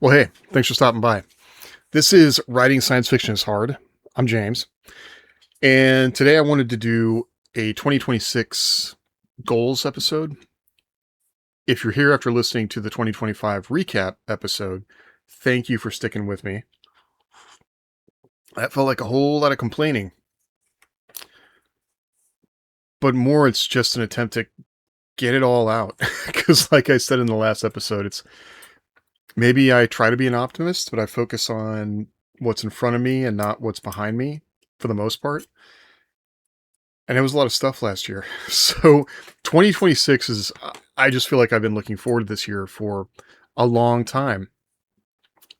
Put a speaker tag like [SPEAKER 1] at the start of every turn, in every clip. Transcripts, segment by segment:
[SPEAKER 1] Well, hey, thanks for stopping by. This is Writing Science Fiction is Hard. I'm James. And today I wanted to do a 2026 goals episode. If you're here after listening to the 2025 recap episode, thank you for sticking with me. That felt like a whole lot of complaining. But more, it's just an attempt to get it all out. Because like I said in the last episode, it's maybe I try to be an optimist, but I focus on what's in front of me and not what's behind me for the most part. And it was a lot of stuff last year. So 2026 is, I just feel like I've been looking forward to this year for a long time.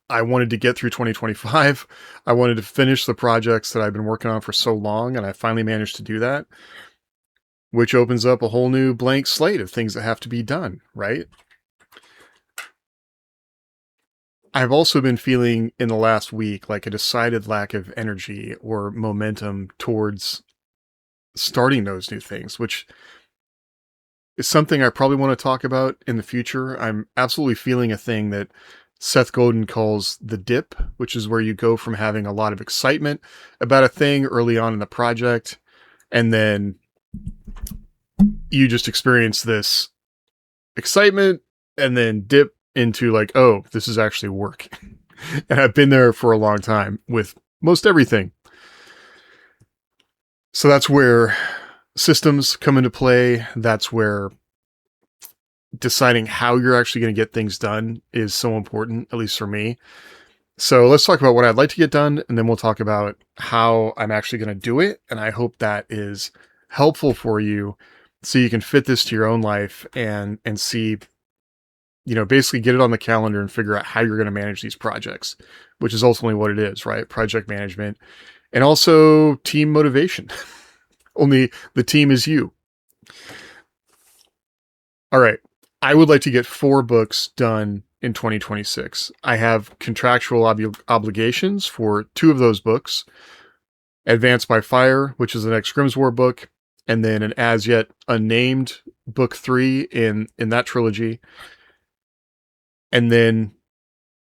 [SPEAKER 1] I wanted to get through 2025. I wanted to finish the projects that I've been working on for so long, and I finally managed to do that, which opens up a whole new blank slate of things that have to be done, right? I've also been feeling in the last week like a decided lack of energy or momentum towards starting those new things, which is something I probably want to talk about in the future. I'm absolutely feeling a thing that Seth Godin calls the dip, which is where you go from having a lot of excitement about a thing early on in the project, and then you just experience this excitement and then dip into like, oh, this is actually work. And I've been there for a long time with most everything. So that's where systems come into play. That's where deciding how you're actually going to get things done is so important, at least for me. So let's talk about what I'd like to get done, and then we'll talk about how I'm actually going to do it. And I hope that is helpful for you so you can fit this to your own life and see, basically get it on the calendar and figure out how you're going to manage these projects, which is ultimately what it is, right? Project management. And also team motivation. Only the team is you. All right. I would like to get 4 books done in 2026. I have contractual obligations for 2 of those books. Advanced by Fire, which is the next Grimm's War book, and then an as yet unnamed book 3 in that trilogy. And then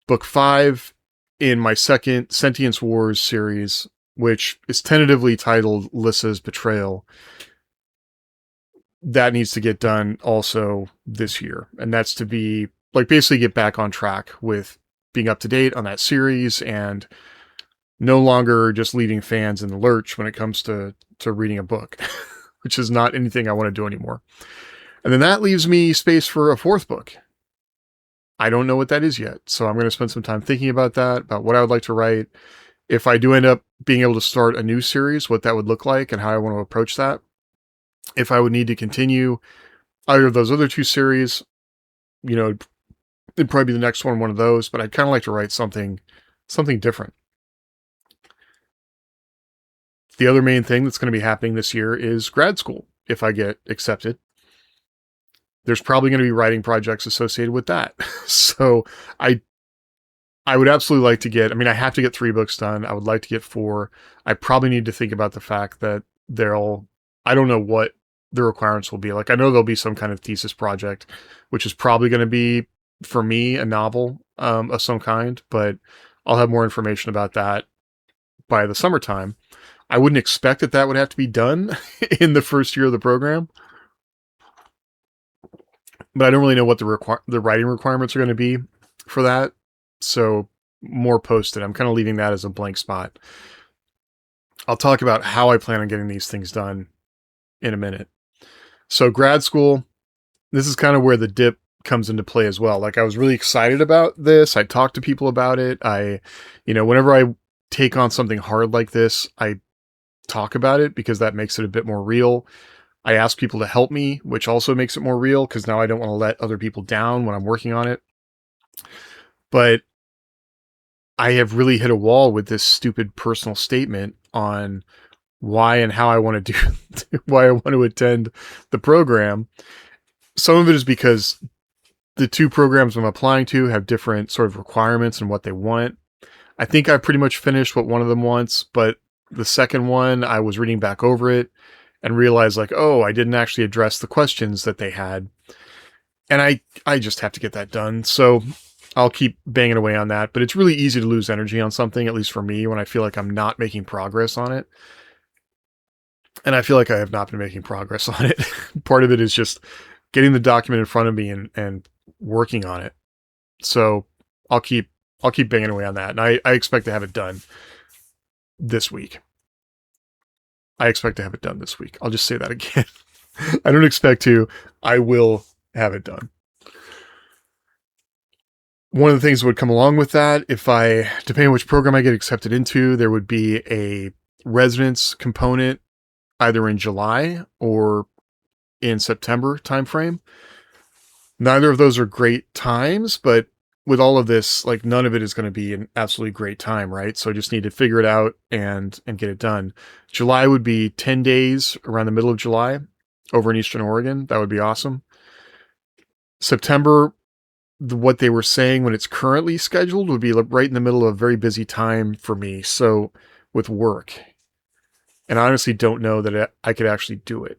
[SPEAKER 1] book 5 in my second Sentience Wars series, which is tentatively titled Lyssa's Betrayal. That needs to get done also this year. And that's to be like basically get back on track with being up to date on that series and no longer just leaving fans in the lurch when it comes to reading a book, which is not anything I want to do anymore. And then that leaves me space for a 4th book. I don't know what that is yet. So I'm going to spend some time thinking about that, about what I would like to write. If I do end up being able to start a new series, what that would look like and how I want to approach that. If I would need to continue either of those other 2 series, it'd probably be the next one of those, but I'd kind of like to write something different. The other main thing that's going to be happening this year is grad school. If I get accepted, there's probably going to be writing projects associated with that. So I would absolutely like to get, I have to get 3 books done. I would like to get 4. I probably need to think about the fact that I don't know what the requirements will be. Like, I know there'll be some kind of thesis project, which is probably going to be, for me, a novel of some kind, but I'll have more information about that by the summertime. I wouldn't expect that would have to be done in the first year of the program, but I don't really know what the writing requirements are going to be for that. So more posted. I'm kind of leaving that as a blank spot. I'll talk about how I plan on getting these things done in a minute. So grad school, this is kind of where the dip comes into play as well. Like, I was really excited about this. I talked to people about it. Whenever I take on something hard like this, I talk about it because that makes it a bit more real. I ask people to help me, which also makes it more real because now I don't want to let other people down when I'm working on it. But I have really hit a wall with this stupid personal statement on why and how I want to why I want to attend the program. Some of it is because the 2 programs I'm applying to have different sort of requirements and what they want. I think I pretty much finished what one of them wants, but the second one, I was reading back over it and realized like, oh, I didn't actually address the questions that they had. And I just have to get that done. So I'll keep banging away on that, but it's really easy to lose energy on something, at least for me, when I feel like I'm not making progress on it. And I feel like I have not been making progress on it. Part of it is just getting the document in front of me and working on it. So I'll keep banging away on that. And I expect to have it done this week. I expect to have it done this week. I'll just say that again. I don't expect to. I will have it done. One of the things that would come along with that, depending on which program I get accepted into, there would be a residence component either in July or in September timeframe. Neither of those are great times, but with all of this, like, none of it is going to be an absolutely great time, right? So I just need to figure it out and get it done. July would be 10 days around the middle of July over in Eastern Oregon. That would be awesome. September, what they were saying when it's currently scheduled would be right in the middle of a very busy time for me. So with work, and I honestly don't know that I could actually do it.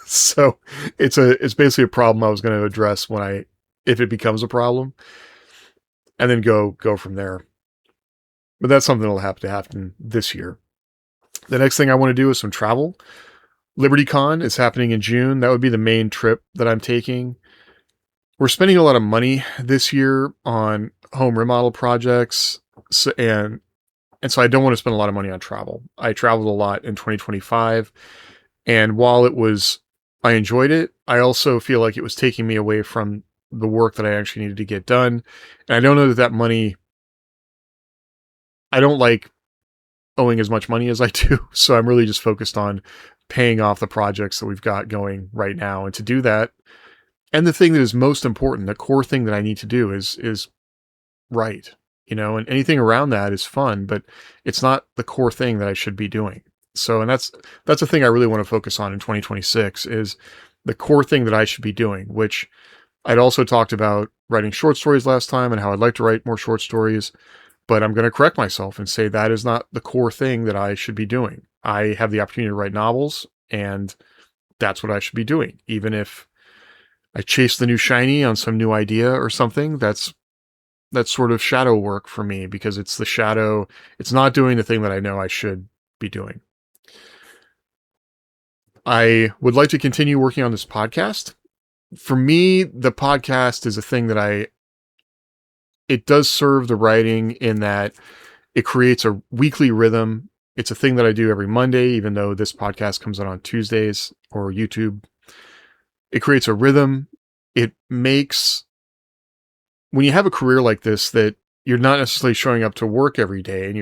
[SPEAKER 1] So it's basically a problem I was going to address if it becomes a problem, and then go from there. But that's something that'll have to happen this year. The next thing I want to do is some travel. Libertycon is happening in June. That would be the main trip that I'm taking. We're spending a lot of money this year on home remodel projects, and so I don't want to spend a lot of money on travel. I traveled a lot in 2025, and while I enjoyed it, I also feel like it was taking me away from the work that I actually needed to get done. And I don't know that money, I don't like owing as much money as I do. So I'm really just focused on paying off the projects that we've got going right now. And to do that, and the thing that is most important, the core thing that I need to do is right, and anything around that is fun, but it's not the core thing that I should be doing. So, and that's a thing I really want to focus on in 2026 is the core thing that I should be doing, which I'd also talked about writing short stories last time and how I'd like to write more short stories, but I'm going to correct myself and say that is not the core thing that I should be doing. I have the opportunity to write novels, and that's what I should be doing. Even if I chase the new shiny on some new idea or something, that's sort of shadow work for me, because it's the shadow. It's not doing the thing that I know I should be doing. I would like to continue working on this podcast. For me, the podcast is a thing that it does serve the writing in that it creates a weekly rhythm. It's a thing that I do every Monday, even though this podcast comes out on Tuesdays or YouTube. It creates a rhythm. It makes, when you have a career like this, that you're not necessarily showing up to work every day, and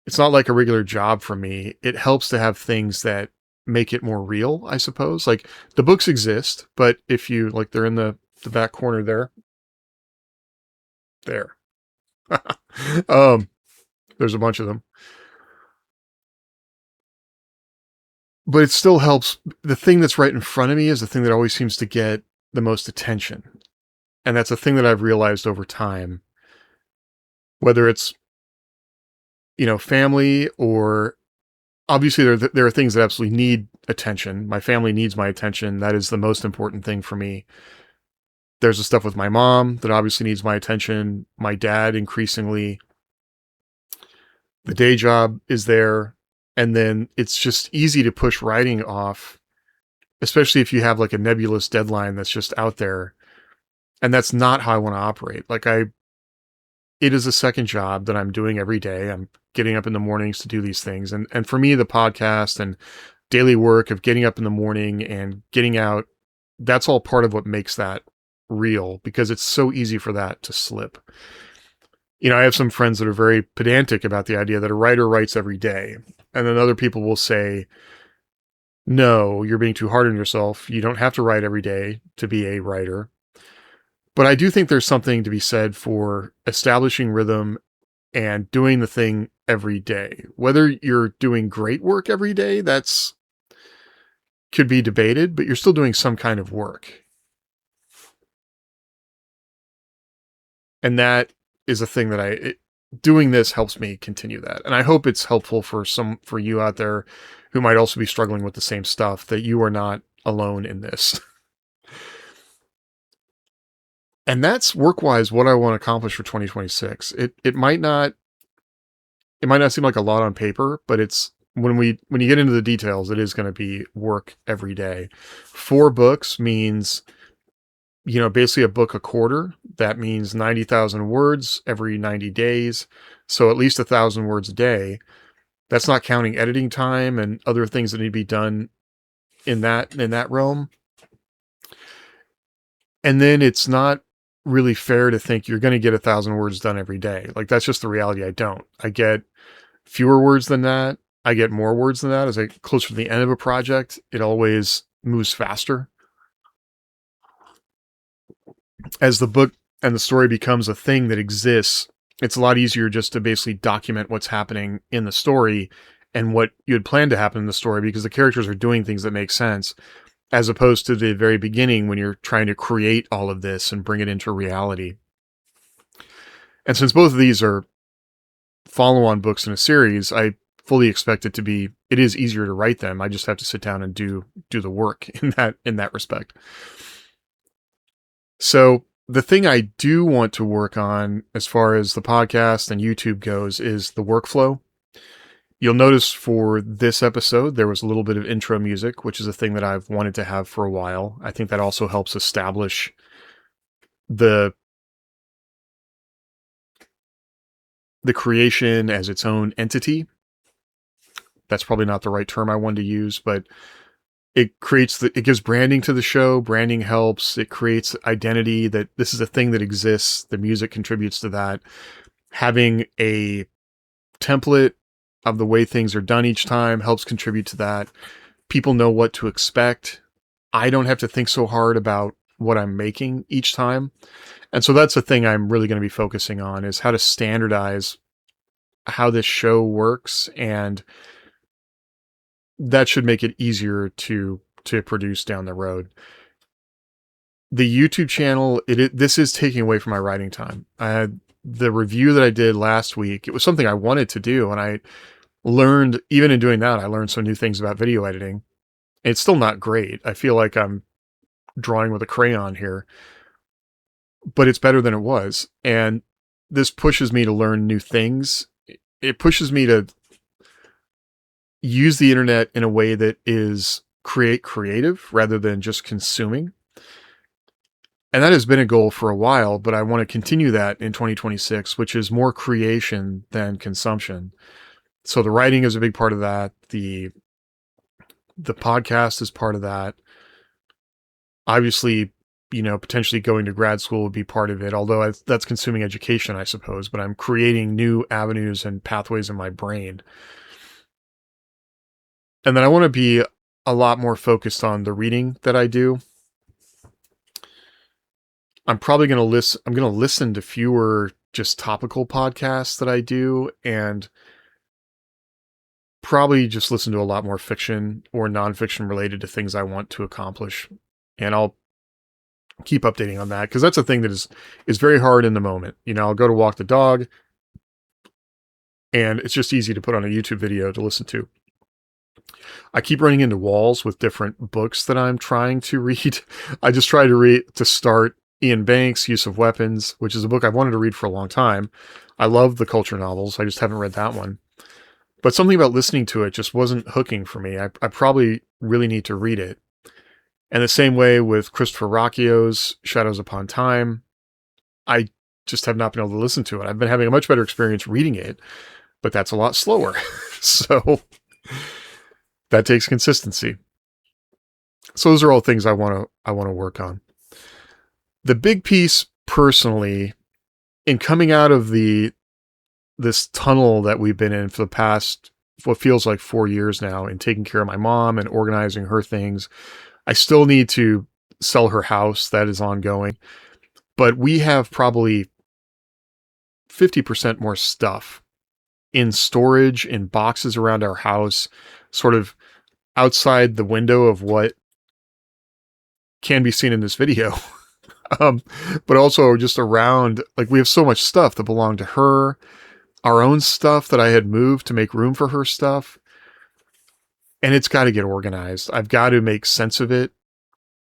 [SPEAKER 1] it's not like a regular job for me. It helps to have things that make it more real, I suppose. Like, the books exist, but if you, like, they're in the back corner there. There's a bunch of them. But it still helps. The thing that's right in front of me is the thing that always seems to get the most attention. And that's a thing that I've realized over time, whether it's, family, or obviously there are things that absolutely need attention. My family needs my attention. That is the most important thing for me. There's the stuff with my mom that obviously needs my attention. My dad, increasingly. The day job is there. And then it's just easy to push writing off, especially if you have like a nebulous deadline that's just out there. And that's not how I want to operate. Like, it is a second job that I'm doing every day. I'm getting up in the mornings to do these things. And for me, the podcast and daily work of getting up in the morning and getting out, that's all part of what makes that real, because it's so easy for that to slip. I have some friends that are very pedantic about the idea that a writer writes every day. And then other people will say, no, you're being too hard on yourself. You don't have to write every day to be a writer. But I do think there's something to be said for establishing rhythm and doing the thing every day. Whether you're doing great work every day, that's could be debated, but you're still doing some kind of work. And that is a thing that doing this helps me continue that. And I hope it's helpful for you out there who might also be struggling with the same stuff, that you are not alone in this. And that's work-wise what I want to accomplish for 2026. It might not seem like a lot on paper, but it's when you get into the details, it is going to be work every day. 4 books means, basically a book a quarter. That means 90,000 words every 90 days. So at least 1,000 words a day. That's not counting editing time and other things that need to be done in that realm. And then it's not really fair to think you're going to get 1,000 words done every day. Like, that's just the reality. I don't. I get fewer words than that. I get more words than that. As I get closer to the end of a project, it always moves faster. As the book and the story becomes a thing that exists, it's a lot easier just to basically document what's happening in the story and what you had planned to happen in the story, because the characters are doing things that make sense, as opposed to the very beginning when you're trying to create all of this and bring it into reality. And since both of these are follow-on books in a series, I fully expect it is easier to write them. I just have to sit down and do the work in that respect. So the thing I do want to work on as far as the podcast and YouTube goes is the workflow. You'll notice for this episode, there was a little bit of intro music, which is a thing that I've wanted to have for a while. I think that also helps establish the creation as its own entity. That's probably not the right term I wanted to use, but it gives branding to the show. Branding helps. It creates identity that this is a thing that exists. The music contributes to that. Having a template of the way things are done each time helps contribute to that. People know what to expect. I don't have to think so hard about what I'm making each time. And so that's the thing I'm really going to be focusing on, is how to standardize how this show works, and that should make it easier to produce down the road. The YouTube channel, this is taking away from my writing time. The review that I did last week, it was something I wanted to do, and I learned, even in doing that, I learned some new things about video editing. It's still not great. I feel like I'm drawing with a crayon here, but it's better than it was. And this pushes me to learn new things. It pushes me to use the internet in a way that is creative rather than just consuming. And that has been a goal for a while, but I want to continue that in 2026, which is more creation than consumption. So the writing is a big part of that. The podcast is part of that. Obviously, potentially going to grad school would be part of it, although that's consuming education, I suppose, but I'm creating new avenues and pathways in my brain. And then I want to be a lot more focused on the reading that I do. I'm probably going to listen to fewer just topical podcasts that I do, and probably just listen to a lot more fiction or nonfiction related to things I want to accomplish. And I'll keep updating on that, because that's a thing that is very hard in the moment. I'll go to walk the dog, and it's just easy to put on a YouTube video to listen to. I keep running into walls with different books that I'm trying to read. I just try to start Ian Banks' Use of Weapons, which is a book I've wanted to read for a long time. I love the culture novels. I just haven't read that one. But something about listening to it just wasn't hooking for me. I probably really need to read it. And the same way with Christopher Rocchio's Shadows Upon Time. I just have not been able to listen to it. I've been having a much better experience reading it, but that's a lot slower. So that takes consistency. So those are all things I want to work on. The big piece personally, in coming out of this tunnel that we've been in for the past, what feels like 4 years now, and taking care of my mom and organizing her things. I still need to sell her house. That is ongoing. But we have probably 50% more stuff in storage, in boxes around our house, sort of outside the window of what can be seen in this video. But also just around, like, we have so much stuff that belonged to her, our own stuff that I had moved to make room for her stuff. And it's got to get organized. I've got to make sense of it.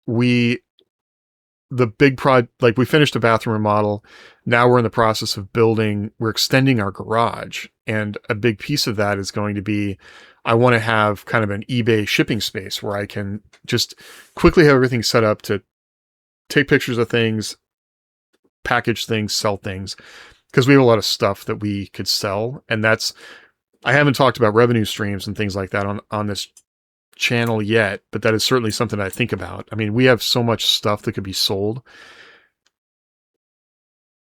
[SPEAKER 1] We the big like we finished a bathroom remodel. Now we're in the process of we're extending our garage. And a big piece of that is going to be, I want to have kind of an eBay shipping space where I can just quickly have everything set up to take pictures of things, package things, sell things. Because we have a lot of stuff that we could sell. And I haven't talked about revenue streams and things like that on this channel yet, but that is certainly something I think about. I mean, we have so much stuff that could be sold.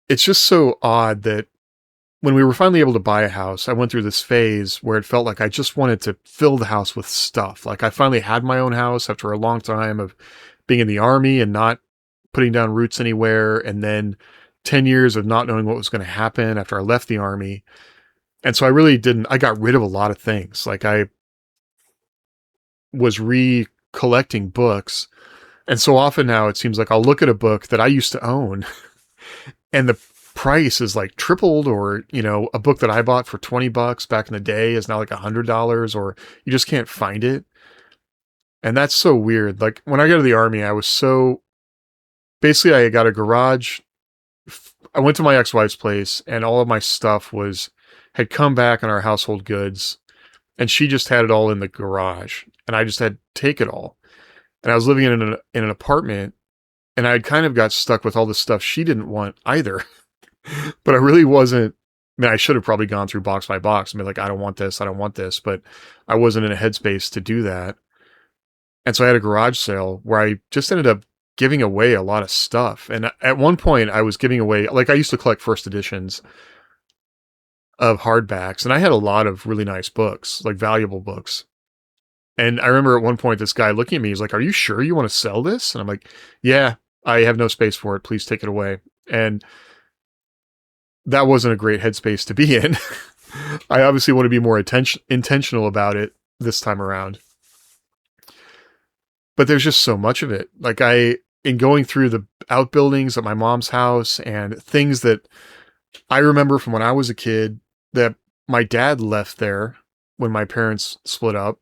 [SPEAKER 1] It's just so odd that when we were finally able to buy a house, I went through this phase where it felt like I just wanted to fill the house with stuff. Like I finally had my own house after a long time of being in the Army and not putting down roots anywhere. And then 10 years of not knowing what was going to happen after I left the Army. And so I got rid of a lot of things. Like I was recollecting books. And so often now it seems like I'll look at a book that I used to own and the price is like tripled, or, a book that I bought for $20 back in the day is now like $100, or you just can't find it. And that's so weird. Like when I got to the Army, basically I got a garage. I went to my ex-wife's place and all of my stuff had come back in our household goods, and she just had it all in the garage and I just had to take it all. And I was living in an apartment, and I kind of got stuck with all the stuff she didn't want either. But I really wasn't. I mean, I should have probably gone through box by box and be like, I don't want this, but I wasn't in a headspace to do that. And so I had a garage sale where I just ended up giving away a lot of stuff. And at one point I was giving away, like I used to collect first editions of hardbacks, and I had a lot of really nice books, like valuable books. And I remember at one point this guy looking at me, he's like, "Are you sure you want to sell this?" And I'm like, "Yeah, I have no space for it. Please take it away." And that wasn't a great headspace to be in. I obviously want to be more intentional about it this time around. But there's just so much of it. Like in going through the outbuildings at my mom's house and things that I remember from when I was a kid that my dad left there when my parents split up,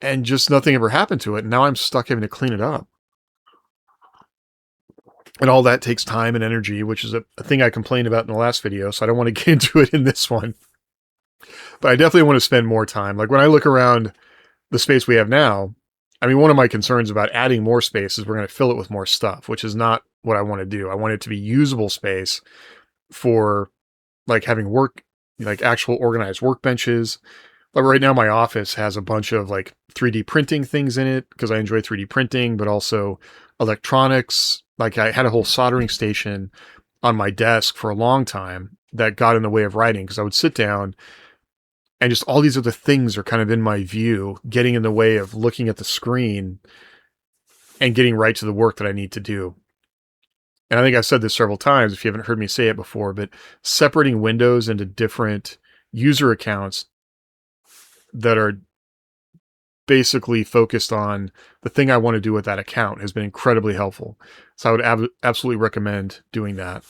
[SPEAKER 1] and just nothing ever happened to it. And now I'm stuck having to clean it up. And all that takes time and energy, which is a thing I complained about in the last video. So I don't want to get into it in this one. But I definitely want to spend more time. Like when I look around the space we have now, I mean, one of my concerns about adding more space is we're going to fill it with more stuff, which is not what I want to do. I want it to be usable space for like having like actual organized workbenches. Like right now, my office has a bunch of like 3D printing things in it because I enjoy 3D printing, but also electronics. Like I had a whole soldering station on my desk for a long time that got in the way of writing, because I would sit down and just all these other things are kind of in my view, getting in the way of looking at the screen and getting right to the work that I need to do. And I think I've said this several times if you haven't heard me say it before, but separating windows into different user accounts that are basically focused on the thing I want to do with that account has been incredibly helpful. So I would absolutely recommend doing that.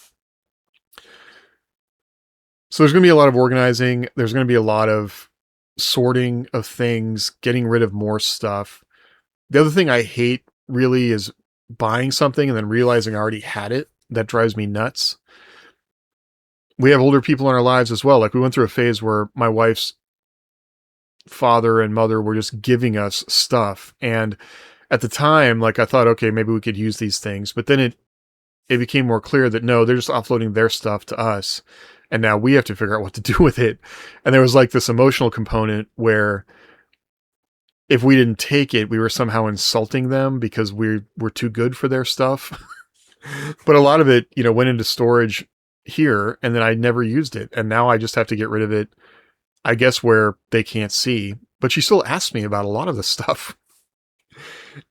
[SPEAKER 1] So there's going to be a lot of organizing. There's going to be a lot of sorting of things, getting rid of more stuff. The other thing I hate really is buying something and then realizing I already had it. That drives me nuts. We have older people in our lives as well. Like we went through a phase where my wife's father and mother were just giving us stuff. And at the time, like I thought, okay, maybe we could use these things. But then it became more clear that no, they're just offloading their stuff to us. And now we have to figure out what to do with it. And there was like this emotional component where if we didn't take it, we were somehow insulting them because we're too good for their stuff. But a lot of it, went into storage here, and then I never used it. And now I just have to get rid of it, I guess, where they can't see. But she still asks me about a lot of the stuff.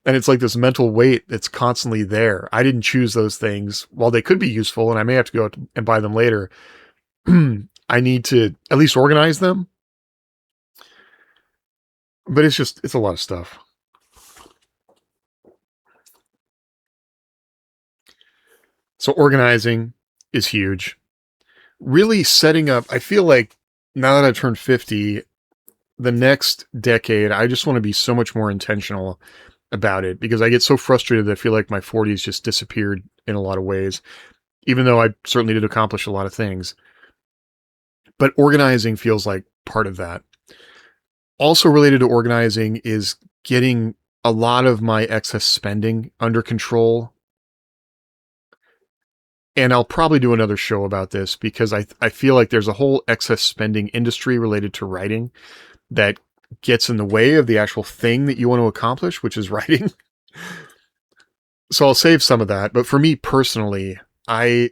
[SPEAKER 1] And it's like this mental weight that's constantly there. I didn't choose those things. While they could be useful, and I may have to go out and buy them later, I need to at least organize them. But it's a lot of stuff. So organizing is huge. Really setting up, I feel like now that I've turned 50, the next decade, I just want to be so much more intentional about it because I get so frustrated that I feel like my 40s just disappeared in a lot of ways, even though I certainly did accomplish a lot of things. But organizing feels like part of that. Also related to organizing is getting a lot of my excess spending under control. And I'll probably do another show about this because I feel like there's a whole excess spending industry related to writing that gets in the way of the actual thing that you want to accomplish, which is writing. So I'll save some of that. But for me personally, I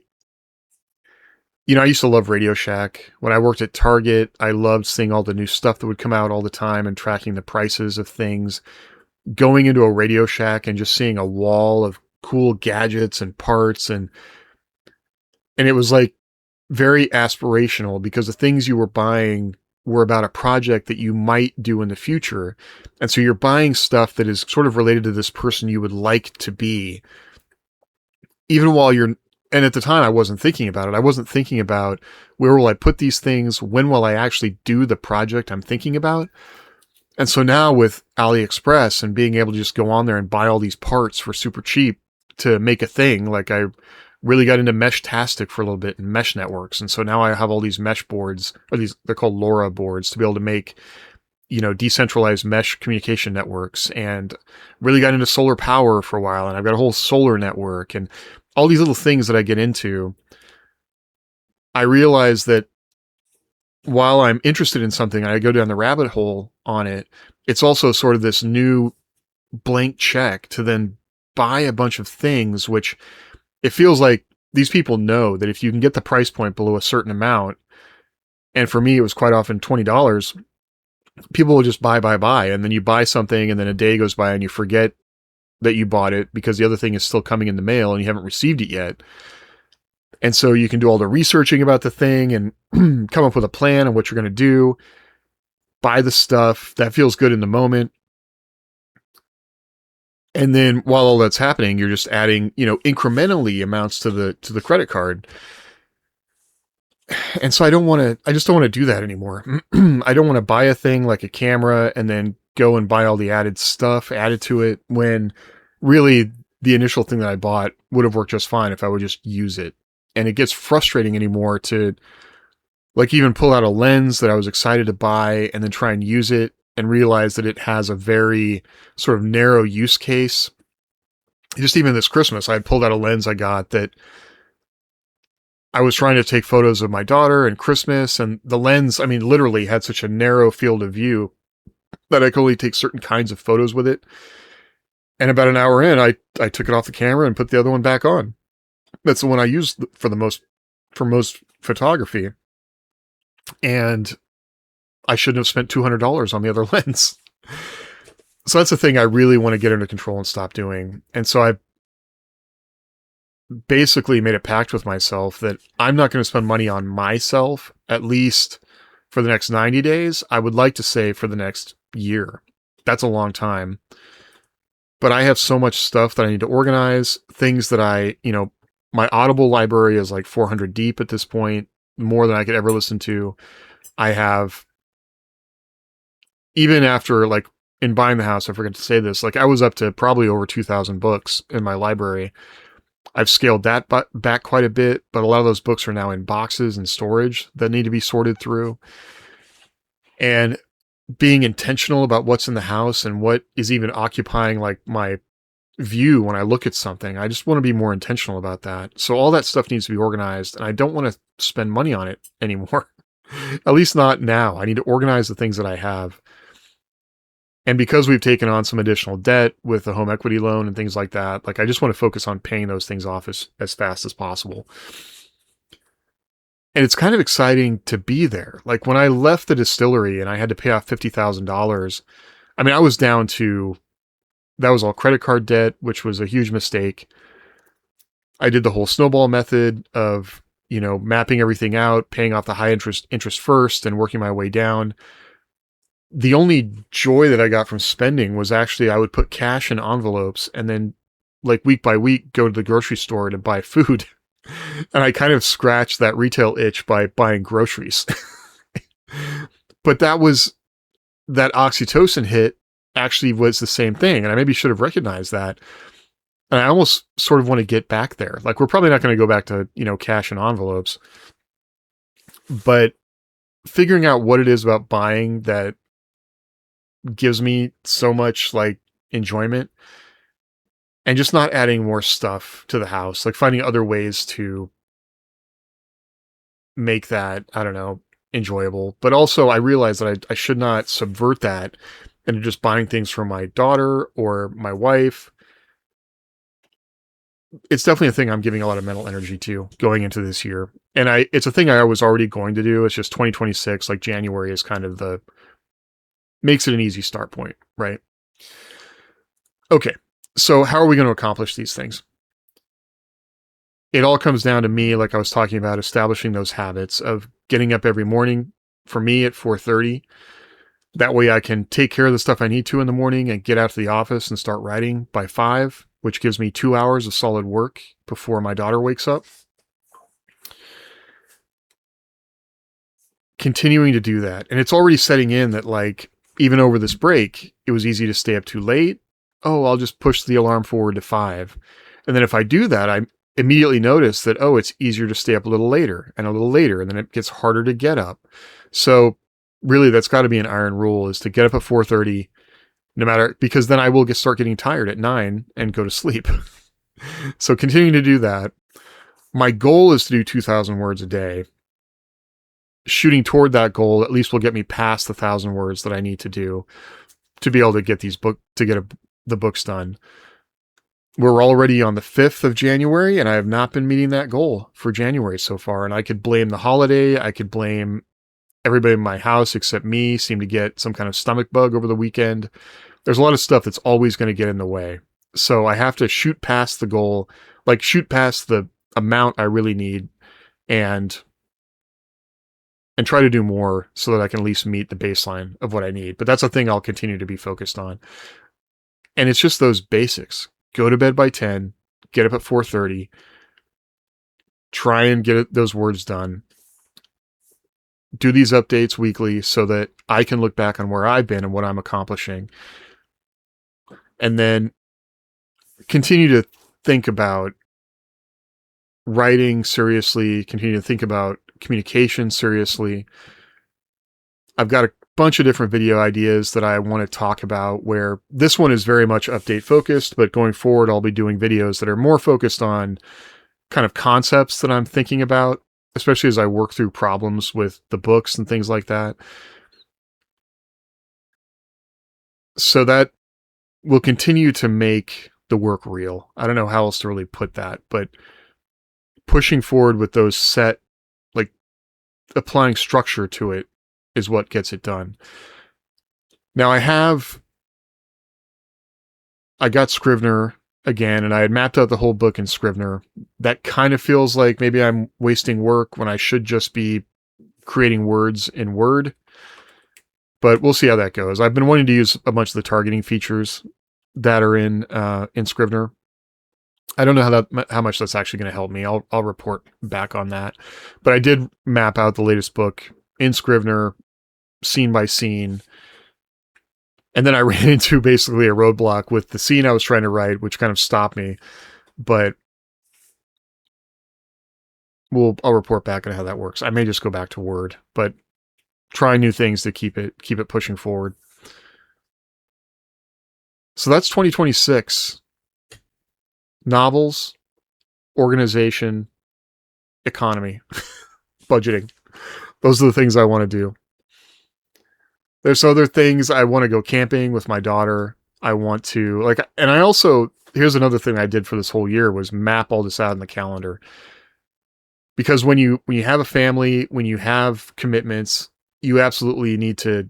[SPEAKER 1] used to love Radio Shack. When I worked at Target, I loved seeing all the new stuff that would come out all the time and tracking the prices of things. Going into a Radio Shack and just seeing a wall of cool gadgets and parts and it was like very aspirational because the things you were buying were about a project that you might do in the future. And so you're buying stuff that is sort of related to this person you would like to be, even while and at the time I wasn't thinking about it. I wasn't thinking about where will I put these things? When will I actually do the project I'm thinking about? And so now with AliExpress and being able to just go on there and buy all these parts for super cheap to make a thing, like I really got into Meshtastic for a little bit and mesh networks. And so now I have all these mesh boards, or they're called LoRa boards, to be able to make, decentralized mesh communication networks, and really got into solar power for a while. And I've got a whole solar network and all these little things that I get into. I realize that while I'm interested in something, I go down the rabbit hole on it. It's also sort of this new blank check to then buy a bunch of things, which it feels like these people know that if you can get the price point below a certain amount, and for me, it was quite often $20, people will just buy. And then you buy something and then a day goes by and you forget that you bought it because the other thing is still coming in the mail and you haven't received it yet. And so you can do all the researching about the thing and come up with a plan on what you're going to do, buy the stuff that feels good in the moment. And then while all that's happening, you're just adding, incrementally amounts to the credit card. And so I just don't want to do that anymore. I don't want to buy a thing like a camera and then go and buy all the added stuff added to it when really the initial thing that I bought would have worked just fine if I would just use it. And it gets frustrating anymore to like even pull out a lens that I was excited to buy and then try and use it and realize that it has a very sort of narrow use case. Just even this Christmas, I had pulled out a lens I got that I was trying to take photos of my daughter and Christmas, and the lens, literally had such a narrow field of view that I could only take certain kinds of photos with it. And about an hour in, I took it off the camera and put the other one back on. That's the one I use for most photography. And I shouldn't have spent $200 on the other lens. So that's the thing I really want to get under control and stop doing. And so I basically made a pact with myself that I'm not going to spend money on myself, at least for the next 90 days. I would like to say for the next year. That's a long time. But I have so much stuff that I need to organize, things that my Audible library is like 400 deep at this point, more than I could ever listen to. I have, even after like in buying the house, I forgot to say this, like I was up to probably over 2,000 books in my library. I've scaled that back quite a bit, but a lot of those books are now in boxes and storage that need to be sorted through. And being intentional about what's in the house and what is even occupying like my view when I look at something, I just want to be more intentional about that. So all that stuff needs to be organized, and I don't want to spend money on it anymore. At least not now. I need to organize the things that I have. And because we've taken on some additional debt with the home equity loan and things like that, like I just want to focus on paying those things off as fast as possible. And it's kind of exciting to be there. Like when I left the distillery and I had to pay off $50,000, I was down to, that was all credit card debt, which was a huge mistake. I did the whole snowball method of, mapping everything out, paying off the high interest first and working my way down. The only joy that I got from spending was actually I would put cash in envelopes and then like week by week go to the grocery store to buy food. And I kind of scratched that retail itch by buying groceries. But that oxytocin hit actually was the same thing. And I maybe should have recognized that. And I almost sort of want to get back there. Like, we're probably not going to go back to, cash and envelopes, but figuring out what it is about buying that gives me so much like enjoyment, and just not adding more stuff to the house, like finding other ways to make that, I don't know, enjoyable. But also I realize that I should not subvert that into just buying things for my daughter or my wife. It's definitely a thing I'm giving a lot of mental energy to going into this year. And it's a thing I was already going to do. It's just 2026, like January is kind of makes it an easy start point, right? Okay. So how are we going to accomplish these things? It all comes down to me, like I was talking about, establishing those habits of getting up every morning, for me at 4:30. That way I can take care of the stuff I need to in the morning and get out to the office and start writing by 5, which gives me 2 hours of solid work before my daughter wakes up. Continuing to do that. And it's already setting in that, like, even over this break, it was easy to stay up too late. Oh, I'll just push the alarm forward to 5. And then if I do that, I immediately notice that, oh, it's easier to stay up a little later and a little later, and then it gets harder to get up. So really, that's got to be an iron rule, is to get up at 4:30, no matter, because then I will start getting tired at 9 and go to sleep. So continuing to do that. My goal is to do 2,000 words a day. Shooting toward that goal at least will get me past the 1,000 words that I need to do to be able to get the books done. We're already on the 5th of January, and I have not been meeting that goal for January so far. And I could blame the holiday. I could blame everybody in my house except me. Seem to get some kind of stomach bug over the weekend. There's a lot of stuff that's always going to get in the way. So I have to shoot past the goal, like shoot past the amount I really need, and try to do more so that I can at least meet the baseline of what I need. But that's a thing I'll continue to be focused on. And it's just those basics. Go to bed by 10, get up at 4:30, try and get those words done. Do these updates weekly so that I can look back on where I've been and what I'm accomplishing. And then continue to think about writing seriously, continue to think about communication seriously. I've got a bunch of different video ideas that I want to talk about, where this one is very much update focused, but going forward, I'll be doing videos that are more focused on kind of concepts that I'm thinking about, especially as I work through problems with the books and things like that. So that will continue to make the work real. I don't know how else to really put that, but pushing forward with those set, like applying structure to it, is what gets it done. Now I got Scrivener again, and I had mapped out the whole book in Scrivener. That kind of feels like maybe I'm wasting work when I should just be creating words in Word. But we'll see how that goes. I've been wanting to use a bunch of the targeting features that are in Scrivener. I don't know how much that's actually going to help me. I'll report back on that. But I did map out the latest book in Scrivener, scene by scene. And then I ran into basically a roadblock with the scene I was trying to write, which kind of stopped me. But I'll report back on how that works. I may just go back to Word, but try new things to keep it pushing forward. So that's 2026. Novels, organization, economy, budgeting. Those are the things I want to do. There's other things. I want to go camping with my daughter. I want to, and I also, here's another thing I did for this whole year, was map all this out in the calendar. Because when you have a family, when you have commitments, you absolutely need to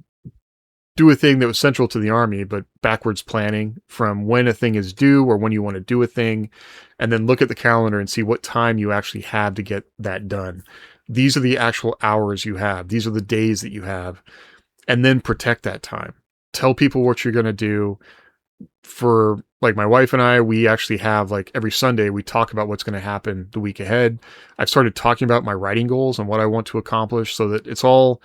[SPEAKER 1] do a thing that was central to the Army, but backwards planning from when a thing is due or when you want to do a thing, and then look at the calendar and see what time you actually have to get that done. These are the actual hours you have. These are the days that you have. And then protect that time. Tell people what you're going to do. For like my wife and I, we actually have, like, every Sunday we talk about what's going to happen the week ahead. I've started talking about my writing goals and what I want to accomplish, so that it's all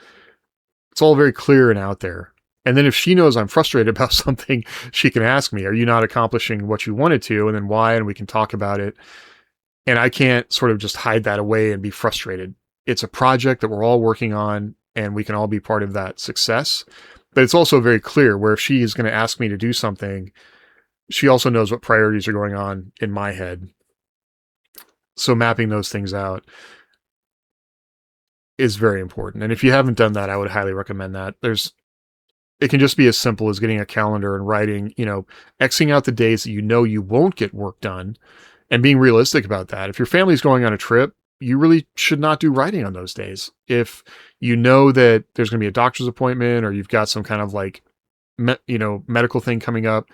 [SPEAKER 1] very clear and out there. And then if she knows I'm frustrated about something, she can ask me, are you not accomplishing what you wanted to? And then why? And we can talk about it. And I can't sort of just hide that away and be frustrated. It's a project that we're all working on, and we can all be part of that success. But it's also very clear where if she is going to ask me to do something, she also knows what priorities are going on in my head. So mapping those things out is very important. And if you haven't done that, I would highly recommend that. It can just be as simple as getting a calendar and writing, Xing out the days that you won't get work done, and being realistic about that. If your family's going on a trip, you really should not do writing on those days. If you know that there's going to be a doctor's appointment, or you've got some kind of like, medical thing coming up,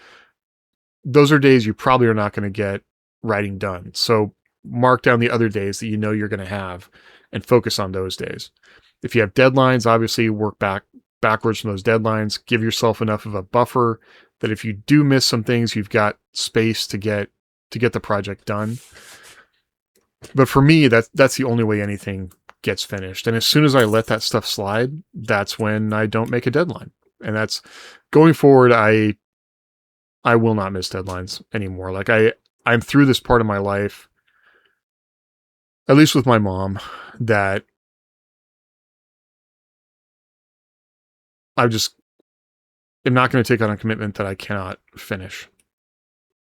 [SPEAKER 1] those are days you probably are not going to get writing done. So mark down the other days that you're going to have and focus on those days. If you have deadlines, obviously work backwards from those deadlines. Give yourself enough of a buffer that if you do miss some things, you've got space to get the project done. But for me, that's the only way anything gets finished. And as soon as I let that stuff slide, that's when I don't make a deadline. And that's going forward. I will not miss deadlines anymore. Like I'm through this part of my life, at least with my mom, that I just am not going to take on a commitment that I cannot finish.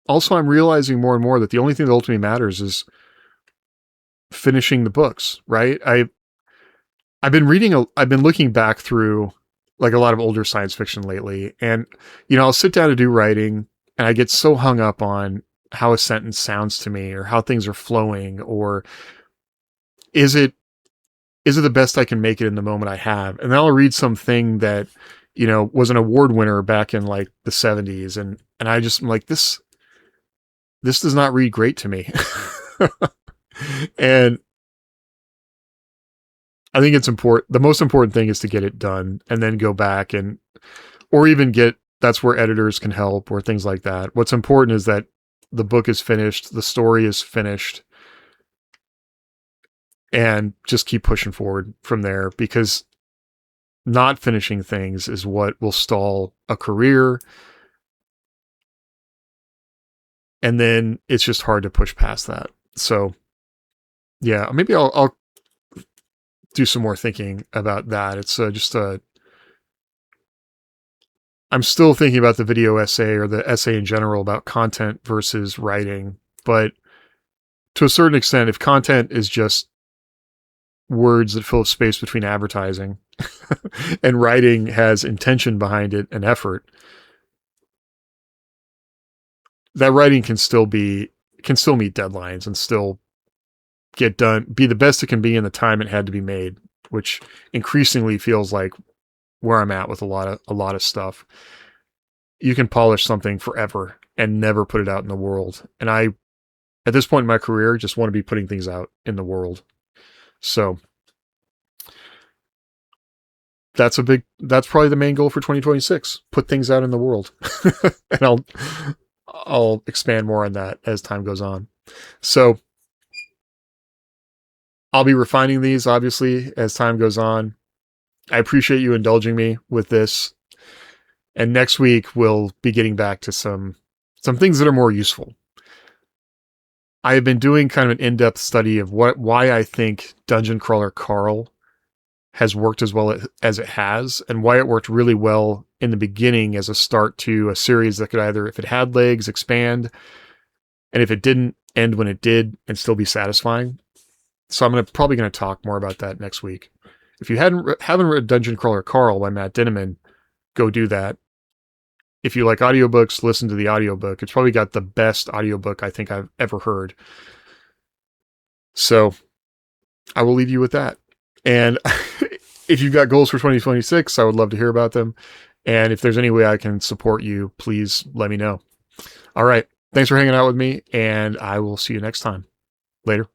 [SPEAKER 1] Also, I'm realizing more and more that the only thing that ultimately matters is finishing the books, right? I've been looking back through like a lot of older science fiction lately, and I'll sit down to do writing and I get so hung up on how a sentence sounds to me, or how things are flowing, or is it the best I can make it in the moment I have? And then I'll read something that, was an award winner back in like the 70s. And I just am like, this does not read great to me. And I think it's important. The most important thing is to get it done and then go back or even that's where editors can help, or things like that. What's important is that the book is finished, the story is finished, and just keep pushing forward from there, because not finishing things is what will stall a career. And then it's just hard to push past that. So yeah, maybe I'll do some more thinking about that. It's I'm still thinking about the video essay, or the essay in general, about content versus writing. But to a certain extent, if content is just words that fill space between advertising and writing has intention behind it and effort, that writing can still meet deadlines and still get done, be the best it can be in the time it had to be made, which increasingly feels like where I'm at with a lot of stuff. You can polish something forever and never put it out in the world. And I, at this point in my career, just want to be putting things out in the world. So that's probably the main goal for 2026, put things out in the world. And I'll expand more on that as time goes on. So I'll be refining these, obviously, as time goes on. I appreciate you indulging me with this. And next week, we'll be getting back to some things that are more useful. I have been doing kind of an in-depth study of why I think Dungeon Crawler Carl has worked as well as it has, and why it worked really well in the beginning as a start to a series that could either, if it had legs, expand, and if it didn't, end when it did and still be satisfying. So I'm probably going to talk more about that next week. If you haven't read Dungeon Crawler Carl by Matt Dinneman, go do that. If you like audiobooks, listen to the audiobook. It's probably got the best audiobook I think I've ever heard. So I will leave you with that. And if you've got goals for 2026, I would love to hear about them. And if there's any way I can support you, please let me know. All right. Thanks for hanging out with me, and I will see you next time. Later.